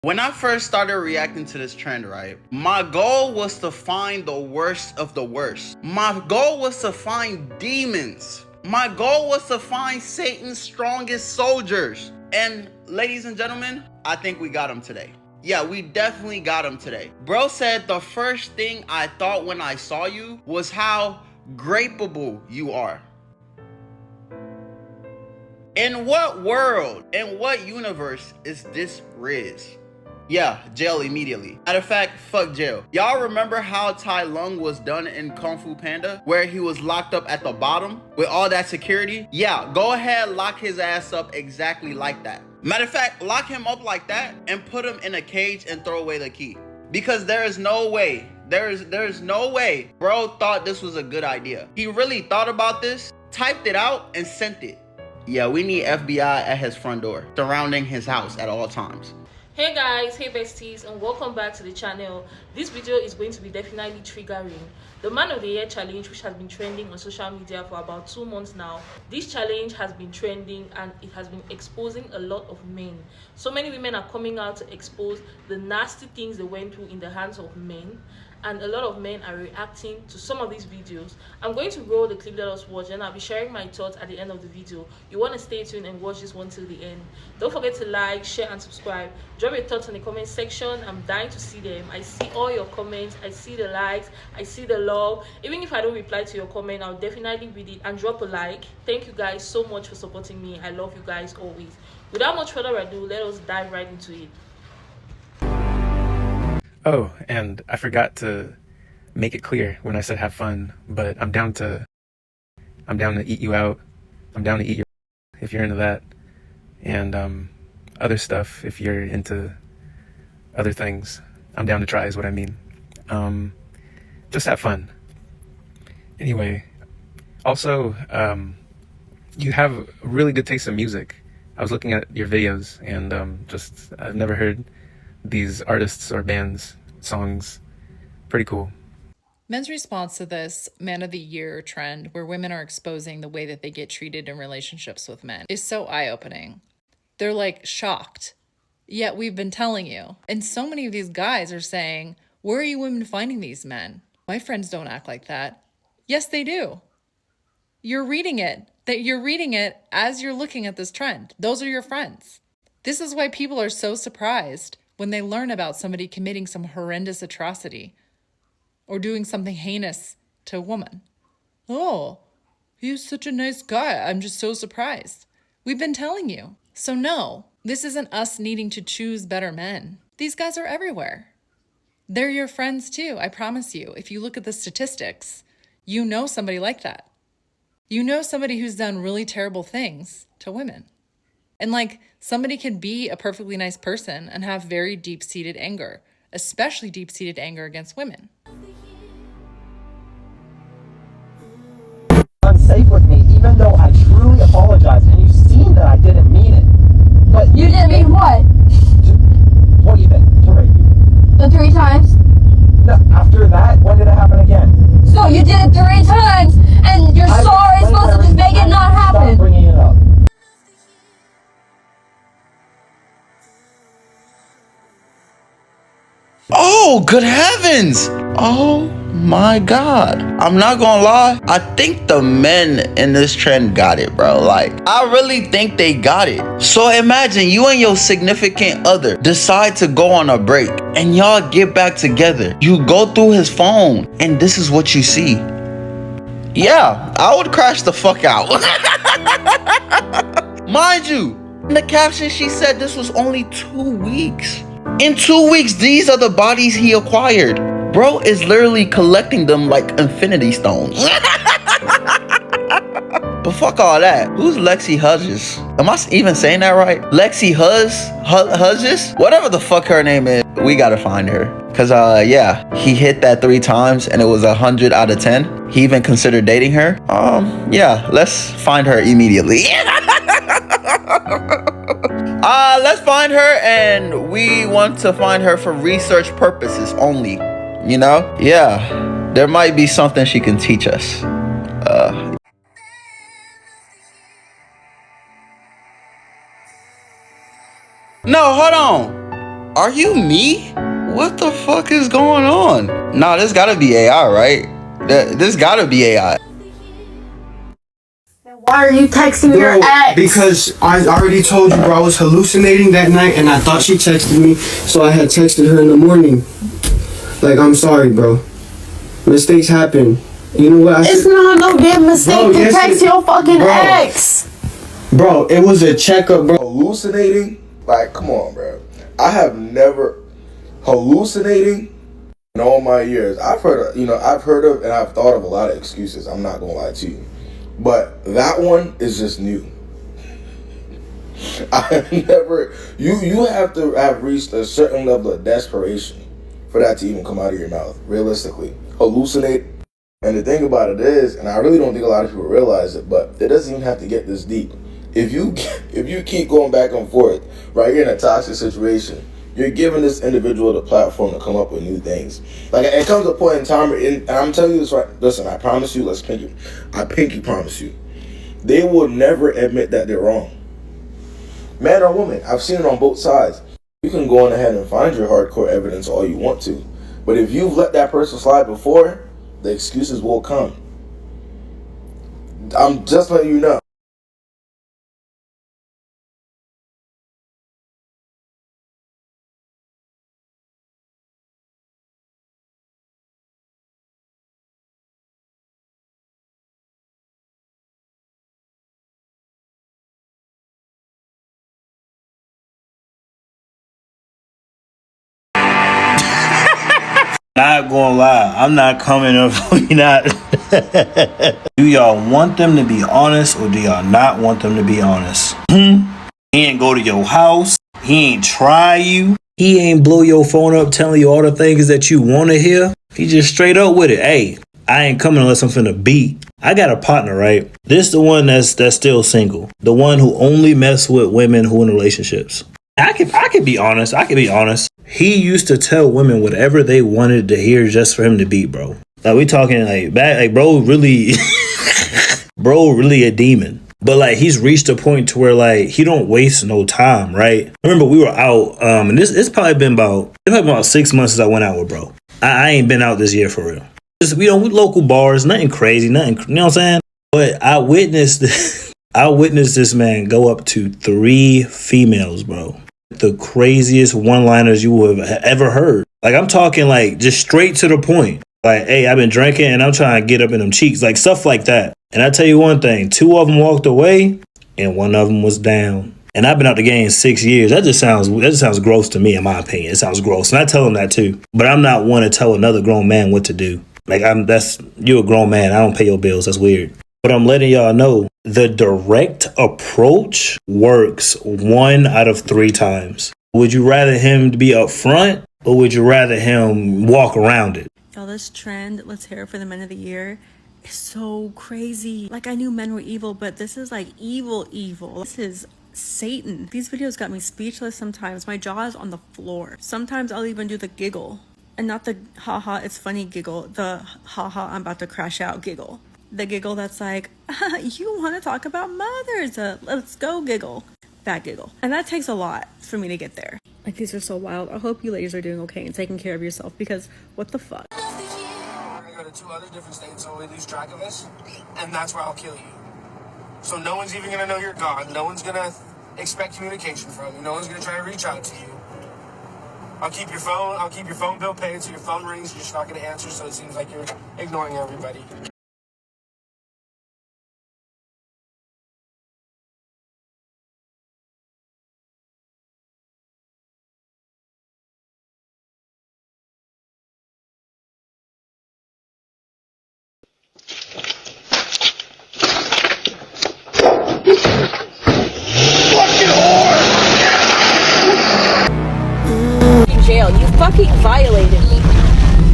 When I first started reacting to this trend, right, my goal was to find the worst of the worst. My goal was to find demons. My goal was to find Satan's strongest soldiers. And ladies and gentlemen, I think we got them today. Yeah, we definitely got him today. Bro said the first thing I thought when I saw you was how grapeable you are. In what world, in what universe is this Riz? Yeah, jail immediately. Matter of fact, fuck jail. Y'all remember how Tai Lung was done in Kung Fu Panda, where he was locked up at the bottom with all that security? Yeah, go ahead, lock his ass up exactly like that. Matter of fact, lock him up like that and put him in a cage and throw away the key. Because there is no way, there's no way bro thought this was a good idea. He really thought about this, typed it out, and sent it. Yeah, we need FBI at his front door, surrounding his house at all times. Hey guys, hey besties, and welcome back to the channel. This video is going to be definitely triggering. The Man of the Year challenge, which has been trending on social media for about 2 months now. This challenge has been trending and it has been exposing a lot of men. So many women are coming out to expose the nasty things they went through in the hands of men, and a lot of men are reacting to some of these videos. I'm going to roll the clip, let us watch, and I'll be sharing my thoughts at the end of the video. You want to stay tuned and watch this one till the end. Don't forget to like, share, and subscribe. Drop your thoughts in the comment section. I'm dying to see them. I see all your comments, I see the likes, I see the love. Even if I don't reply to your comment, I'll definitely read it and drop a like. Thank you guys so much for supporting me. I love you guys always. Without much further ado, let us dive right into it. Oh, and I forgot to make it clear when I said have fun, but I'm down to eat you out. I'm down to eat your if you're into that, and other stuff if you're into other things. I'm down to try is what I mean. Just have fun. Anyway, also, you have a really good taste in music. I was looking at your videos and I've never heard these artists or bands songs. Pretty cool. Men's response to this Man of the Year trend, where women are exposing the way that they get treated in relationships with men, is so eye-opening. They're like shocked. Yet we've been telling you. And so many of these guys are saying, where are you women finding these men? My friends don't act like that. Yes, they do. You're reading it. You're reading it as you're looking at this trend. Those are your friends. This is why people are so surprised when they learn about somebody committing some horrendous atrocity or doing something heinous to a woman. Oh, he's such a nice guy. I'm just so surprised. We've been telling you. So no, this isn't us needing to choose better men. These guys are everywhere. They're your friends too, I promise you. If you look at the statistics, you know somebody like that. You know somebody who's done really terrible things to women. And like, somebody can be a perfectly nice person and have very deep-seated anger, especially deep-seated anger against women. Unsafe with me, even though I truly apologize, and you've seen that I didn't mean it. But you didn't mean what? What do you think? To rape you? The 3 times? No, after that, when did it happen again? So you did it 3 times, and you're sorry supposed to just make it not happen. Stop bringing it up. Oh, good heavens! Oh my god. I'm not gonna lie, I think the men in this trend got it, bro. Like, I really think they got it. So imagine you and your significant other decide to go on a break and y'all get back together. You go through his phone and this is what you see. Yeah, I would crash the fuck out. Mind you, in the caption she said this was only 2 weeks. In 2 weeks, these are the bodies he acquired. Bro is literally collecting them like infinity stones. But fuck all that. Who's Lexi Hudges? Am I even saying that right? Lexi Hudges? Whatever the fuck her name is, we gotta find her. Cause yeah, he hit that 3 times and it was 100 out of 10. He even considered dating her. Yeah, let's find her immediately. Let's find her, and we want to find her for research purposes only. You know? Yeah, there might be something she can teach us. No, hold on. Are you me? What the fuck is going on? Nah, this gotta be AI, right? This gotta be AI. Why are you texting your ex? Because I already told you, bro, I was hallucinating that night and I thought she texted me, so I had texted her in the morning. Like, I'm sorry, bro. Mistakes happen. You know what? It's not no damn mistake to text your fucking ex. Bro, it was a checkup, bro. Hallucinating? Like, come on, bro. I have never hallucinating in all my years. I've heard of, and I've thought of a lot of excuses. I'm not gonna lie to you. But that one is just new. I never. You have to have reached a certain level of desperation for that to even come out of your mouth. Realistically, hallucinate. And the thing about it is, and I really don't think a lot of people realize it, but it doesn't even have to get this deep. If you keep going back and forth, right, you're in a toxic situation. You're giving this individual the platform to come up with new things. Like, it comes a point in time, and I'm telling you this right. Listen, I promise you. I pinky promise you. They will never admit that they're wrong. Man or woman, I've seen it on both sides. You can go on ahead and find your hardcore evidence all you want to, but if you've let that person slide before, the excuses will come. I'm just letting you know. Not gonna lie, I'm not coming up. We not. Do y'all want them to be honest, or do y'all not want them to be honest? He ain't go to your house. He ain't try you. He ain't blow your phone up telling you all the things that you want to hear. He just straight up with it. Hey, I ain't coming unless I'm finna beat. I got a partner, right? This the one that's still single. The one who only mess with women who in relationships. I could be honest. He used to tell women whatever they wanted to hear just for him to beat, bro. Like, we talking like back, like bro really a demon. But like, he's reached a point to where like he don't waste no time, right? I remember we were out, and it's probably been about 6 months since I went out with bro. I ain't been out this year for real. Just, we local bars, nothing crazy, nothing, you know what I'm saying? But I witnessed this man go up to 3 females, bro. The craziest one-liners you would have ever heard. Like, I'm talking like just straight to the point. Like, hey, I've been drinking and I'm trying to get up in them cheeks, like stuff like that. And I tell you one thing, 2 of them walked away and 1 of them was down. And I've been out the game 6 years. That just sounds gross to me, in my opinion. It sounds gross. And I tell him that too. But I'm not one to tell another grown man what to do. Like, you're a grown man. I don't pay your bills. That's weird. But I'm letting y'all know the direct approach works 1 out of 3 times. Would you rather him to be up front, or would you rather him walk around it? Y'all, this trend, let's hear it for the men of the year, is so crazy. Like, I knew men were evil, but this is like evil. This is Satan. These videos got me speechless sometimes. My jaw is on the floor. Sometimes I'll even do the giggle. And not the haha, it's funny giggle. The haha, I'm about to crash out giggle. The giggle that's like, you want to talk about mothers? Let's go giggle. That giggle. And that takes a lot for me to get there. Like, these are so wild. I hope you ladies are doing okay and taking care of yourself, because what the fuck? We're gonna go to 2 other different states so we lose track of us, and that's where I'll kill you. So no one's even gonna know you're gone. No one's gonna expect communication from you. No one's gonna try to reach out to you. I'll keep your phone bill paid, so your phone rings, you're just not gonna answer, so it seems like you're ignoring everybody. Jail. You fucking violated me.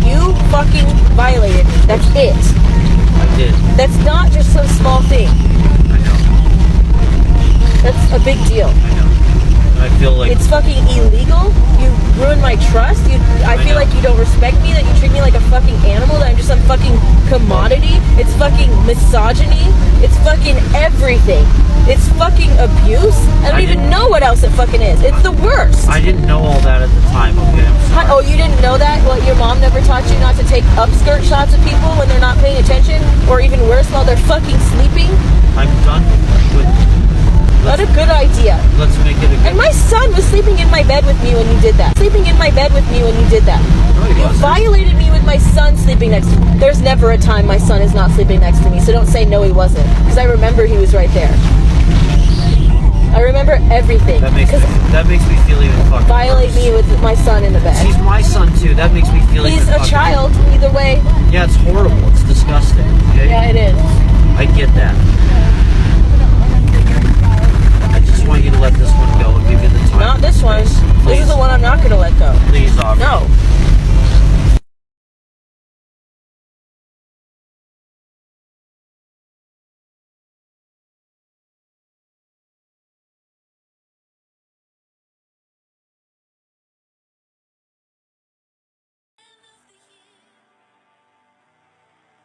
You fucking violated me. That's it. I did. That's not just some small thing. I know. That's a big deal. I know. I feel like it's fucking illegal. You ruin my trust. I feel like you don't respect me, that you treat me like a fucking animal, that I'm just some fucking commodity. It's fucking misogyny. It's fucking everything. It's fucking abuse. I don't even know what else it fucking is. It's the worst. I didn't know all that at the time, okay? Oh, you didn't know that? What, your mom never taught you not to take upskirt shots of people when they're not paying attention? Or even worse, while they're fucking sleeping? I'm done with... What a good idea. Let's make it a good... And my son was sleeping in my bed with me when you did that. Sleeping in my bed with me when you did that. No, he wasn't. You violated me with my son sleeping next to me. There's never a time my son is not sleeping next to me, so don't say no he wasn't. Because I remember he was right there. I remember everything. That makes me feel even fucking Violate worse. me with my son in the bed. He's my son too. That makes me feel He's even a fucking child, either way. Yeah, it's horrible. It's disgusting. Okay? Yeah, it is. I get that. I just want you to let this one go and give you the time. Not this one. This is the one I'm not going to let go. Please, Aubrey. No.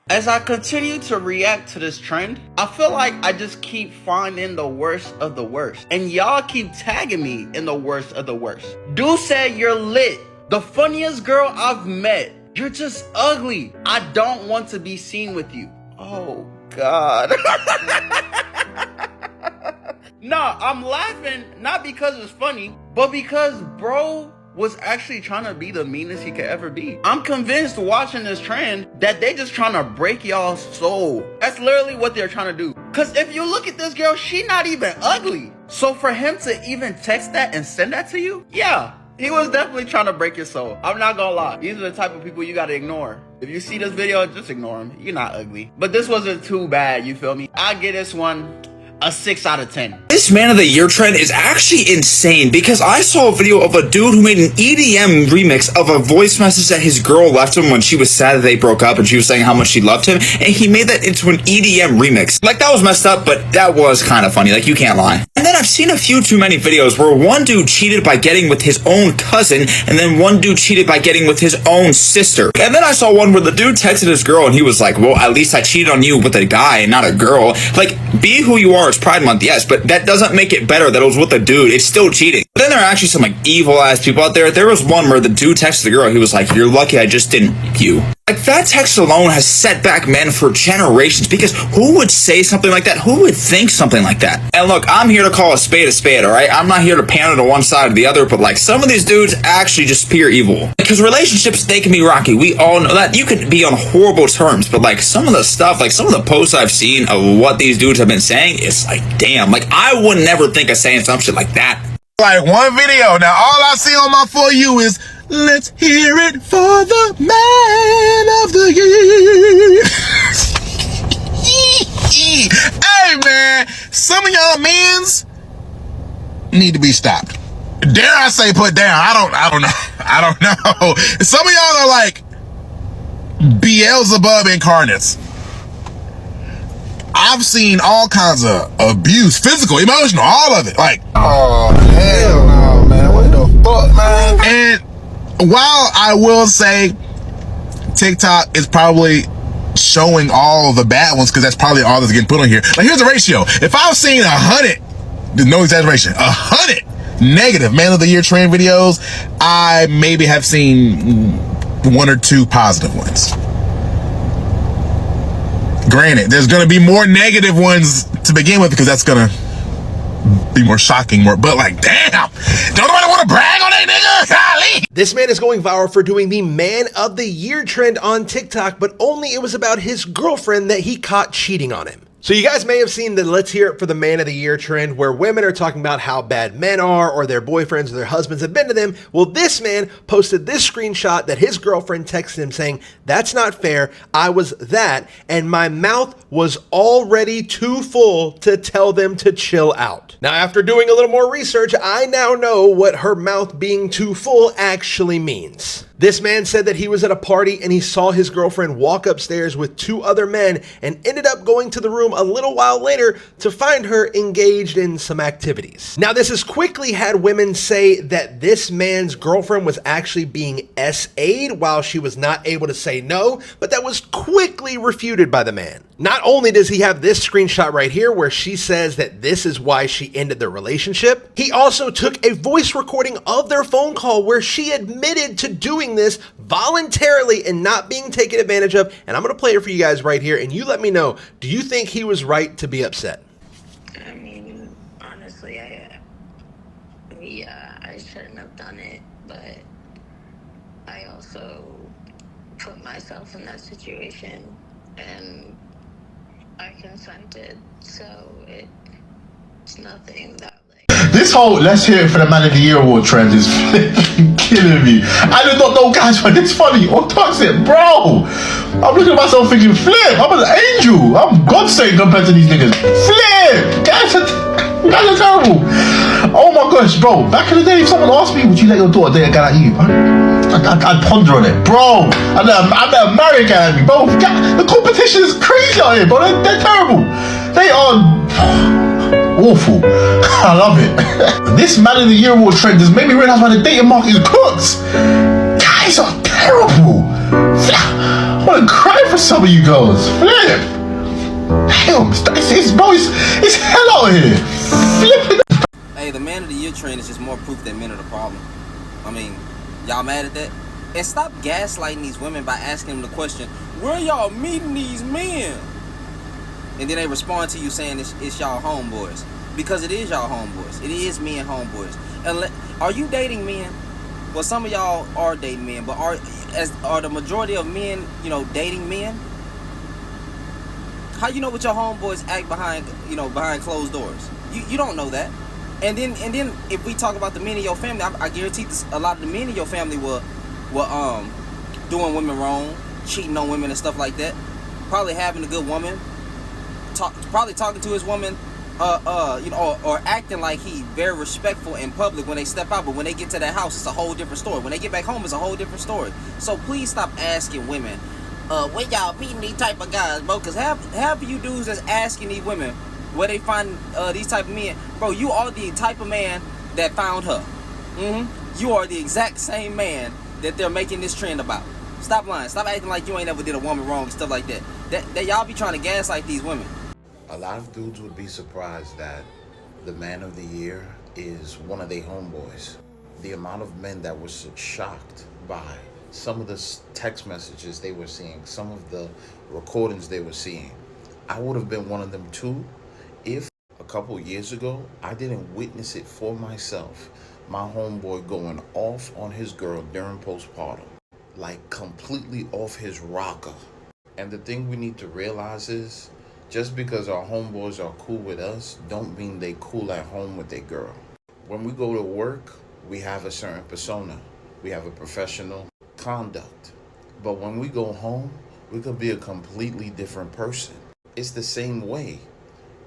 As I continue to react to this trend, I feel like I just keep finding the worst of the worst. And y'all keep tagging me in the worst of the worst. Dude said you're lit. The funniest girl I've met. You're just ugly. I don't want to be seen with you. Oh, God. Nah, I'm laughing not because it's funny, but because bro was actually trying to be the meanest he could ever be. I'm convinced watching this trend that they just trying to break y'all's soul. That's literally what they're trying to do. Cause if you look at this girl, she not even ugly. So for him to even text that and send that to you, yeah, he was definitely trying to break your soul. I'm not gonna lie. These are the type of people you gotta ignore. If you see this video, just ignore him. You're not ugly. But this wasn't too bad, you feel me? I give this one a 6 out of 10. This man of the year trend is actually insane because I saw a video of a dude who made an EDM remix of a voice message that his girl left him when she was sad that they broke up and she was saying how much she loved him, and he made that into an EDM remix. Like, that was messed up, but that was kind of funny, like, you can't lie. And then I've seen a few too many videos where one dude cheated by getting with his own cousin, and then one dude cheated by getting with his own sister. And then I saw one where the dude texted his girl and he was like, well, at least I cheated on you with a guy and not a girl. Like, be who you are. It's Pride Month, yes, but that doesn't make it better that it was with a dude. It's still cheating. But then there are actually some like evil ass people out there. There was one where the dude texted the girl. He was like, you're lucky I just didn't you. Like, that text alone has set back men for generations, because who would say something like that? Who would think something like that? And look, I'm here to call a spade, all right? I'm not here to pander to one side or the other, but like, some of these dudes actually just pure evil. Because relationships, they can be rocky. We all know that. You can be on horrible terms, but like, some of the stuff, like some of the posts I've seen of what these dudes have been saying, it's like, damn, like, I would never think of saying some shit like that. Like, one video. Now, all I see on my For You is, let's hear it for the man of the year. Hey, man, some of y'all men's need to be stopped. Dare I say put down? I don't know. Some of y'all are like Beelzebub incarnates. I've seen all kinds of abuse, physical, emotional, all of it. Like, oh, hell no, man. What the fuck, man? And while I will say TikTok is probably showing all the bad ones, because that's probably all that's getting put on here. Like, here's the ratio. If I've seen 100, no exaggeration, 100 negative Man of the Year trend videos, I maybe have seen 1 or 2 positive ones. Granted, there's going to be more negative ones to begin with, because that's going to be more shocking, but like, damn, don't nobody want to brag on that nigga? Golly. This man is going viral for doing the Man of the Year trend on TikTok, but only it was about his girlfriend that he caught cheating on him. So you guys may have seen the Let's Hear It for the Man of the Year trend, where women are talking about how bad men are, or their boyfriends or their husbands have been to them. Well, this man posted this screenshot that his girlfriend texted him saying, "That's not fair. I was that, and my mouth was already too full to tell them to chill out." Now, after doing a little more research, I now know what her mouth being too full actually means. This man said that he was at a party and he saw his girlfriend walk upstairs with 2 other men and ended up going to the room a little while later to find her engaged in some activities. Now, this has quickly had women say that this man's girlfriend was actually being SA'd while she was not able to say no, but that was quickly refuted by the man. Not only does he have this screenshot right here where she says that this is why she ended their relationship, he also took a voice recording of their phone call where she admitted to doing this voluntarily and not being taken advantage of. And I'm going to play it for you guys right here, and you let me know, do you think he was right to be upset? I mean, honestly, I shouldn't have done it, but I also put myself in that situation and I consented, so it's nothing that This whole let's hear it for the Man of the Year award trend is flipping killing me. I did not know guys find this funny or toxic, bro. I'm looking at myself thinking, Flip, I'm an angel. I'm God sent compared to these niggas. Flip, guys are terrible. Oh my gosh, bro. Back in the day, if someone asked me, would you let your daughter date a guy like you? I'd ponder on it, bro. I let a marry a guy like me, bro. The competition is crazy out here, bro. They're terrible. They are awful. I love it. This Man of the Year award trend has made me realize why the dating market is cooked. Guys are terrible. I want to cry for some of you girls. Flip. Damn, it's hell out here. Flip. Hey, the Man of the Year trend is just more proof that men are the problem. I mean, y'all mad at that? And stop gaslighting these women by asking them the question, where y'all meeting these men? And then they respond to you saying it's y'all homeboys. Because it is y'all homeboys. It is men homeboys. And are you dating men? Well, some of y'all are dating men, but are the majority of men, dating men? How you know what your homeboys act behind closed doors? You don't know that. And then if we talk about the men in your family, I guarantee a lot of the men in your family were doing women wrong, cheating on women and stuff like that. Probably having a good woman. Probably talking to his woman, or acting like he very respectful in public when they step out, but when they get to that house, it's a whole different story. When they get back home, it's a whole different story. So please stop asking women, where y'all meeting these type of guys, bro? Because half of you dudes that's asking these women where they find these type of men, bro, you are the type of man that found her. You are the exact same man that they're making this trend about. Stop lying. Stop acting like you ain't ever did a woman wrong and stuff like that. That y'all be trying to gaslight these women. A lot of dudes would be surprised that the Man of the Year is one of their homeboys. The amount of men that were shocked by some of the text messages they were seeing, some of the recordings they were seeing. I would have been one of them too if a couple years ago I didn't witness it for myself. My homeboy going off on his girl during postpartum, like completely off his rocker. And the thing we need to realize is, just because our homeboys are cool with us, don't mean they cool at home with their girl. When we go to work, we have a certain persona. We have a professional conduct. But when we go home, we could be a completely different person. It's the same way.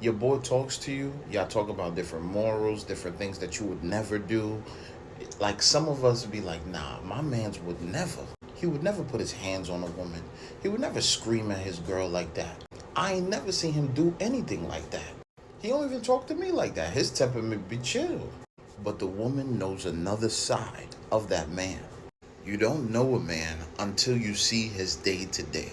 Your boy talks to you, y'all talk about different morals, different things that you would never do. Like some of us be like, nah, my mans would never. He would never put his hands on a woman. He would never scream at his girl like that. I ain't never seen him do anything like that. He don't even talk to me like that. His temperament be chill. But the woman knows another side of that man. You don't know a man until you see his day-to-day.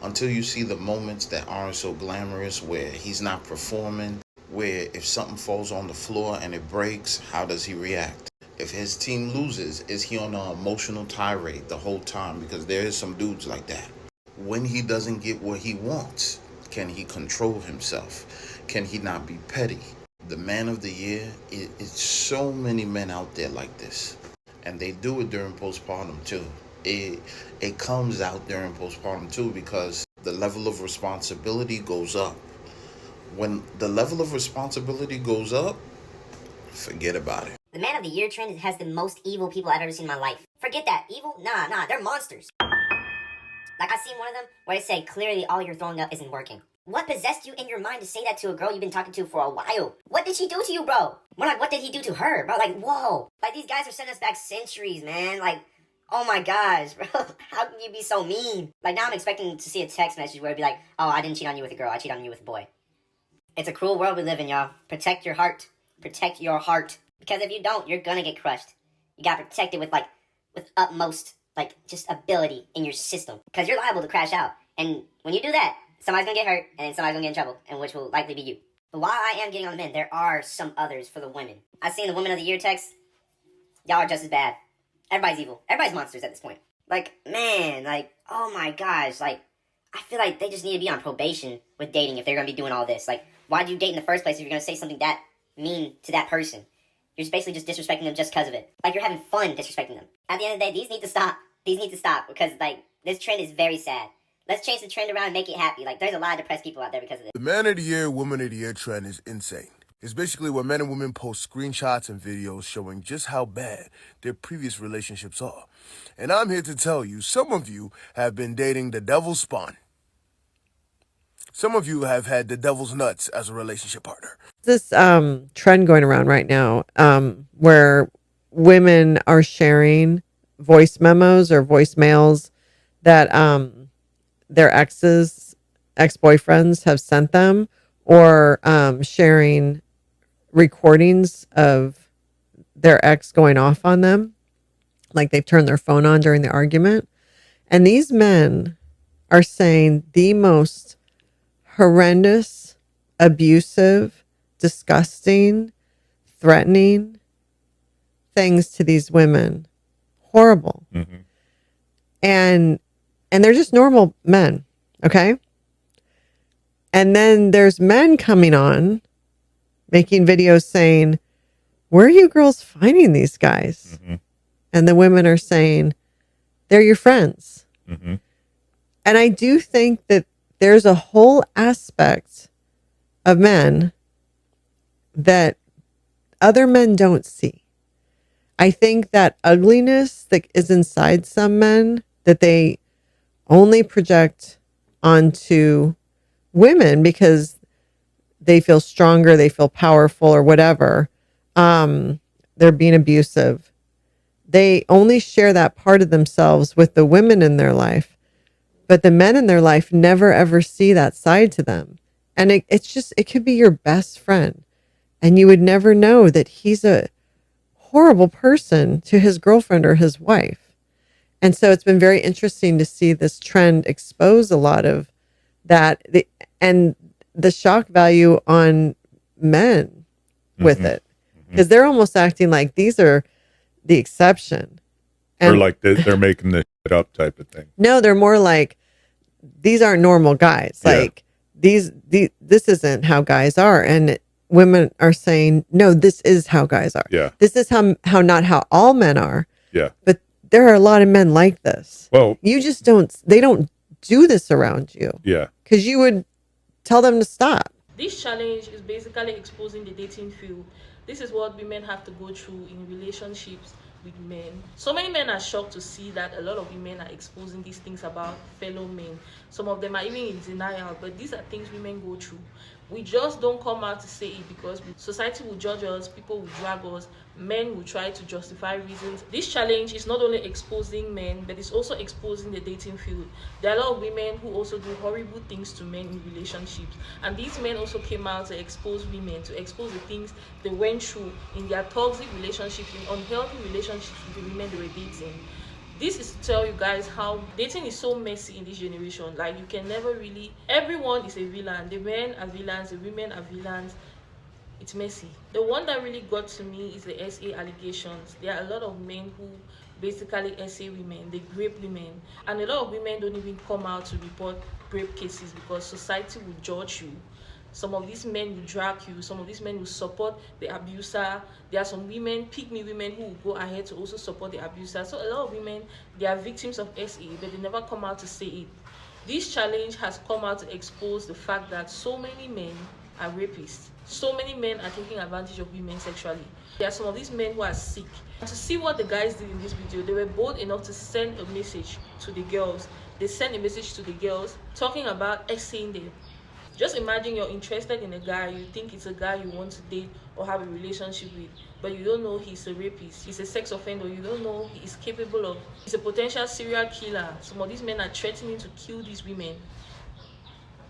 Until you see the moments that aren't so glamorous, where he's not performing, where if something falls on the floor and it breaks, how does he react? If his team loses, is he on an emotional tirade the whole time? Because there is some dudes like that. When he doesn't get what he wants, can he control himself? Can he not be petty? The Man of the Year, it's so many men out there like this. And they do it during postpartum too. It comes out during postpartum too, because the level of responsibility goes up. When the level of responsibility goes up, forget about it. The Man of the Year trend has the most evil people I've ever seen in my life. Forget that. Evil? Nah, they're monsters. Like, I seen one of them where they say, clearly all you're throwing up isn't working. What possessed you in your mind to say that to a girl you've been talking to for a while? What did she do to you, bro? More like, what did he do to her? Bro, like, whoa. Like, these guys are sending us back centuries, man. Like, Oh my gosh, bro. How can you be so mean? Like, now I'm expecting to see a text message where it'd be like, oh, I didn't cheat on you with a girl, I cheated on you with a boy. It's a cruel world we live in, y'all. Protect your heart. Protect your heart. Because if you don't, you're gonna get crushed. You gotta protect it with utmost, just ability in your system. Because you're liable to crash out. And when you do that, somebody's gonna get hurt, and somebody's gonna get in trouble, and which will likely be you. But while I am getting on the men, there are some others for the women. I've seen the Women of the Year text. Y'all are just as bad. Everybody's evil. Everybody's monsters at this point. Oh my gosh, I feel like they just need to be on probation with dating if they're gonna be doing all this. Why'd you date in the first place if you're gonna say something that mean to that person? You're basically just disrespecting them just because of it. You're having fun disrespecting them. At the end of the day, these need to stop. These need to stop because, this trend is very sad. Let's change the trend around and make it happy. There's a lot of depressed people out there because of this. The Man of the Year, Woman of the Year trend is insane. It's basically where men and women post screenshots and videos showing just how bad their previous relationships are. And I'm here to tell you, some of you have been dating the devil's spawn. Some of you have had the devil's nuts as a relationship partner. This trend going around right now where women are sharing voice memos or voicemails that their ex-boyfriends have sent them, or sharing recordings of their ex going off on them, like they've turned their phone on during the argument. And these men are saying the most horrendous, abusive, disgusting, threatening things to these women. Horrible. Mm-hmm. And they're just normal men, okay? And then there's men coming on making videos saying, where are you girls finding these guys? Mm-hmm. And the women are saying, they're your friends. Mm-hmm. And I do think that there's a whole aspect of men that other men don't see. I think that ugliness that is inside some men that they only project onto women because they feel stronger, they feel powerful or whatever. They're being abusive. They only share that part of themselves with the women in their life, but the men in their life never ever see that side to them. And it could be your best friend, and you would never know that he's a horrible person to his girlfriend or his wife. And so it's been very interesting to see this trend expose a lot of that, and the shock value on men with it, because they're almost acting like these are the exception, or like they're making this shit up type of thing. No, they're more like, these aren't normal guys. Like this isn't how guys are. And women are saying, no, this is how guys are. Yeah. This is how not how all men are. Yeah. But there are a lot of men like this. Well, you just they don't do this around you. Yeah. Because you would tell them to stop. This challenge is basically exposing the dating field. This is what women have to go through in relationships with men. So many men are shocked to see that a lot of women are exposing these things about fellow men. Some of them are even in denial, but these are things women go through. We just don't come out to say it because society will judge us, people will drag us, men will try to justify reasons. This challenge is not only exposing men, but it's also exposing the dating field. There are a lot of women who also do horrible things to men in relationships. And these men also came out to expose women, to expose the things they went through in their toxic relationships, in unhealthy relationships with the women they were dating. This is to tell you guys how dating is so messy in this generation. Like, you can never really, everyone is a villain. The men are villains, the women are villains. It's messy. The one that really got to me is the SA allegations. There are a lot of men who basically SA women, they grape women. And a lot of women don't even come out to report rape cases because society will judge you. Some of these men will drag you. Some of these men will support the abuser. There are some women, pick-me women, who will go ahead to also support the abuser. So a lot of women, they are victims of SA, but they never come out to say it. This challenge has come out to expose the fact that so many men are rapists. So many men are taking advantage of women sexually. There are some of these men who are sick. And to see what the guys did in this video, they were bold enough to send a message to the girls. They sent a message to the girls talking about SAing them. Just imagine you're interested in a guy, you think it's a guy you want to date or have a relationship with, but you don't know he's a rapist, he's a sex offender, you don't know he is capable of, he's a potential serial killer. Some of these men are threatening to kill these women.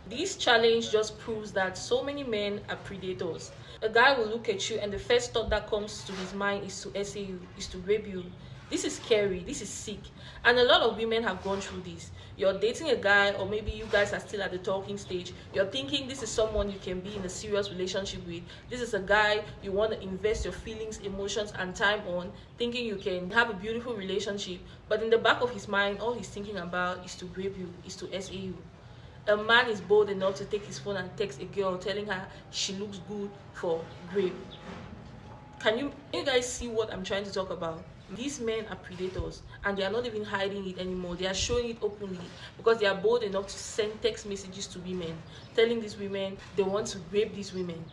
This challenge just proves that so many men are predators. A guy will look at you and the first thought that comes to his mind is to SA you, is to rape you. This is scary, this is sick, and a lot of women have gone through this. You're dating a guy, or maybe you guys are still at the talking stage. You're thinking this is someone you can be in a serious relationship with. This is a guy you want to invest your feelings, emotions, and time on, thinking you can have a beautiful relationship, but in the back of his mind, all he's thinking about is to rape you, is to SA you. A man is bold enough to take his phone and text a girl telling her she looks good for Grape. Can you guys see what I'm trying to talk about? These men are predators, and they are not even hiding it anymore. They are showing it openly because they are bold enough to send text messages to women, telling these women they want to rape these women.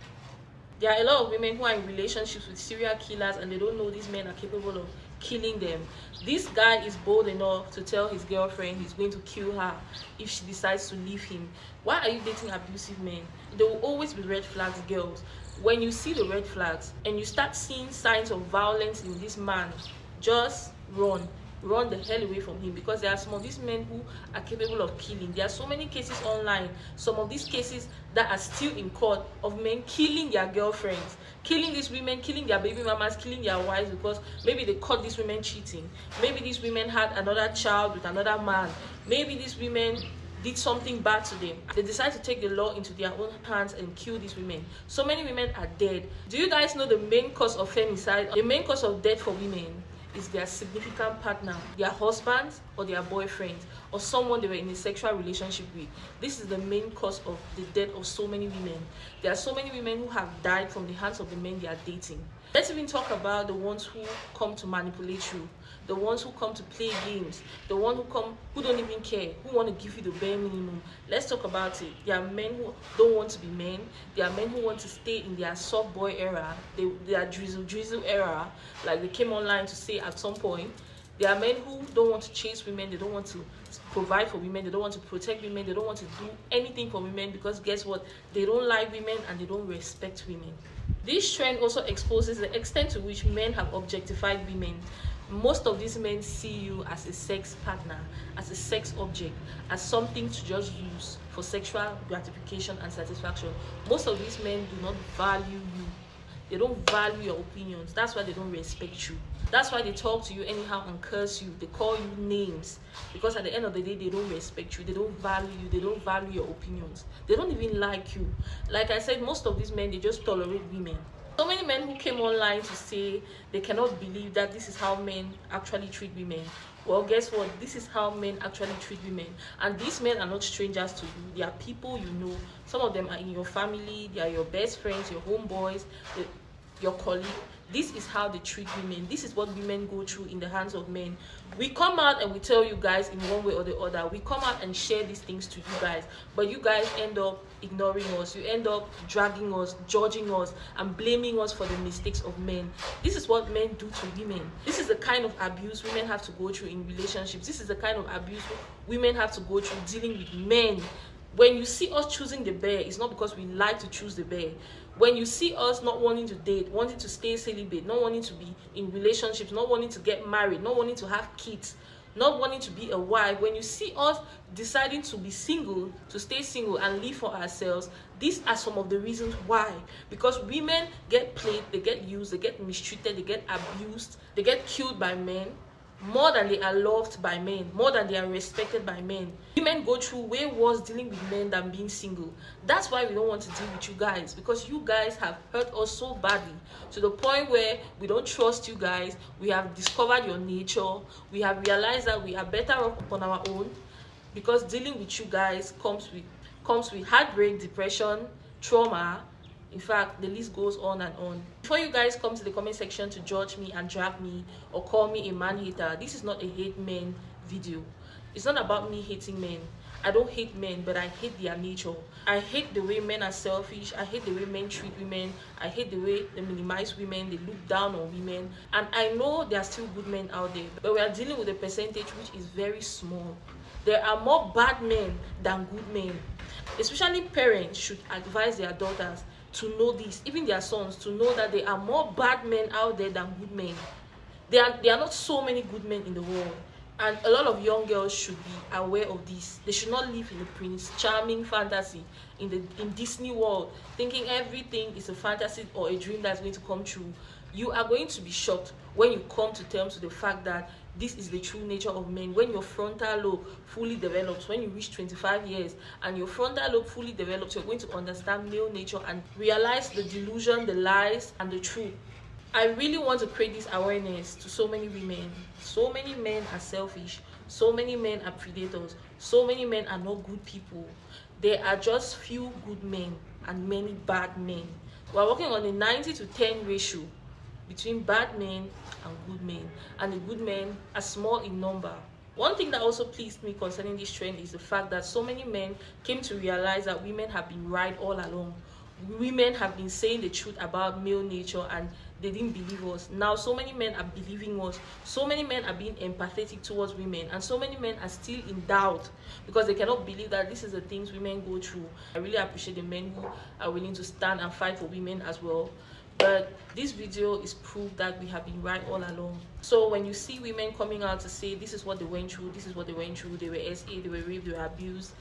There are a lot of women who are in relationships with serial killers and they don't know these men are capable of killing them. This guy is bold enough to tell his girlfriend he's going to kill her if she decides to leave him. Why are you dating abusive men? There will always be red flags, girls. When you see the red flags and you start seeing signs of violence in this man, just run the hell away from him, because there are some of these men who are capable of killing. There are so many cases online, some of these cases that are still in court, of men killing their girlfriends, killing these women, killing their baby mamas, killing their wives because maybe they caught these women cheating, maybe these women had another child with another man, maybe these women did something bad to them. They decide to take the law into their own hands and kill these women. So many women are dead. Do you guys know the main cause of femicide? The main cause of death for women is their significant partner, their husband or their boyfriend, or someone they were in a sexual relationship with. This is the main cause of the death of so many women. There are so many women who have died from the hands of the men they are dating. Let's even talk about the ones who come to manipulate you, the ones who come to play games, the ones who don't even care, who want to give you the bare minimum. Let's talk about it. There are men who don't want to be men. There are men who want to stay in their soft boy era, their drizzle era, like they came online to say at some point. There are men who don't want to chase women, they don't want to provide for women, they don't want to protect women, they don't want to do anything for women, because guess what? They don't like women and they don't respect women. This trend also exposes the extent to which men have objectified women. Most of these men see you as a sex partner, as a sex object, as something to just use for sexual gratification and satisfaction. Most of these men do not value you. They don't value your opinions. That's why they don't respect you. That's why they talk to you anyhow and curse you. They call you names, because at the end of the day, they don't respect you. They don't value you. They don't value your opinions. They don't even like you. Like I said, most of these men, they just tolerate women. So many men who came online to say they cannot believe that this is how men actually treat women. Well, guess what? This is how men actually treat women. And these men are not strangers to you. They are people you know. Some of them are in your family. They are your best friends, your homeboys, your colleague. This is how they treat women. This is what women go through in the hands of men. We come out and we tell you guys in one way or the other. We come out and share these things to you guys. But you guys end up ignoring us. You end up dragging us, judging us, and blaming us for the mistakes of men. This is what men do to women. This is the kind of abuse women have to go through in relationships. This is the kind of abuse women have to go through dealing with men. When you see us choosing the bear, it's not because we like to choose the bear. When you see us not wanting to date, wanting to stay celibate, not wanting to be in relationships, not wanting to get married, not wanting to have kids, not wanting to be a wife, when you see us deciding to be single, to stay single and live for ourselves, these are some of the reasons why. Because women get played, they get used, they get mistreated, they get abused, they get killed by men, more than they are loved by men, more than they are respected by men. Women go through way worse dealing with men than being single. That's why we don't want to deal with you guys, because you guys have hurt us so badly to the point where we don't trust you guys. We have discovered your nature. We have realized that we are better off on our own, because dealing with you guys comes with heartbreak, depression, trauma. In fact, the list goes on and on. Before you guys come to the comment section to judge me and drag me or call me a man hater, this is not a hate men video. It's not about me hating men. I don't hate men, but I hate their nature. I hate the way men are selfish. I hate the way men treat women. I hate the way they minimize women. They look down on women. And I know there are still good men out there, but we are dealing with a percentage which is very small. There are more bad men than good men. Especially parents should advise their daughters to know this, even their sons, to know that there are more bad men out there than good men. There are not so many good men in the world, and a lot of young girls should be aware of this. They should not live in the Prince Charming fantasy in Disney World, thinking everything is a fantasy or a dream that's going to come true. You are going to be shocked when you come to terms with the fact that this is the true nature of men. When your frontal lobe fully develops, when you reach 25 years and your frontal lobe fully develops, you're going to understand male nature and realize the delusion, the lies, and the truth. I really want to create this awareness to so many women. So many men are selfish. So many men are predators. So many men are not good people. There are just few good men and many bad men. We're working on a 90-10 ratio between bad men and good men, and the good men are small in number. One thing that also pleased me concerning this trend is the fact that so many men came to realize that women have been right all along. Women have been saying the truth about male nature and they didn't believe us. Now so many men are believing us. So many men are being empathetic towards women, and so many men are still in doubt because they cannot believe that this is the things women go through. I really appreciate the men who are willing to stand and fight for women as well. But this video is proof that we have been right all along. So when you see women coming out to say this is what they went through, this is what they went through, they were SA, they were raped, they were abused,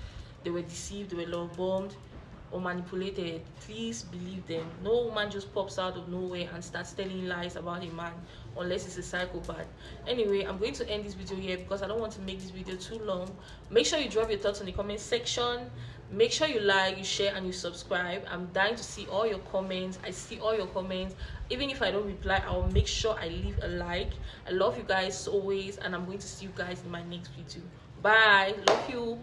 they were deceived, they were love bombed or manipulated, please believe them. No woman just pops out of nowhere and starts telling lies about a man unless it's a psychopath. Anyway, I'm going to end this video here because I don't want to make this video too long. Make sure you drop your thoughts in the comment section. Make sure you like, you share, and you subscribe. I'm dying to see all your comments. I see all your comments. Even if I don't reply, I'll make sure I leave a like. I love you guys always, and I'm going to see you guys in my next video. Bye. Love you.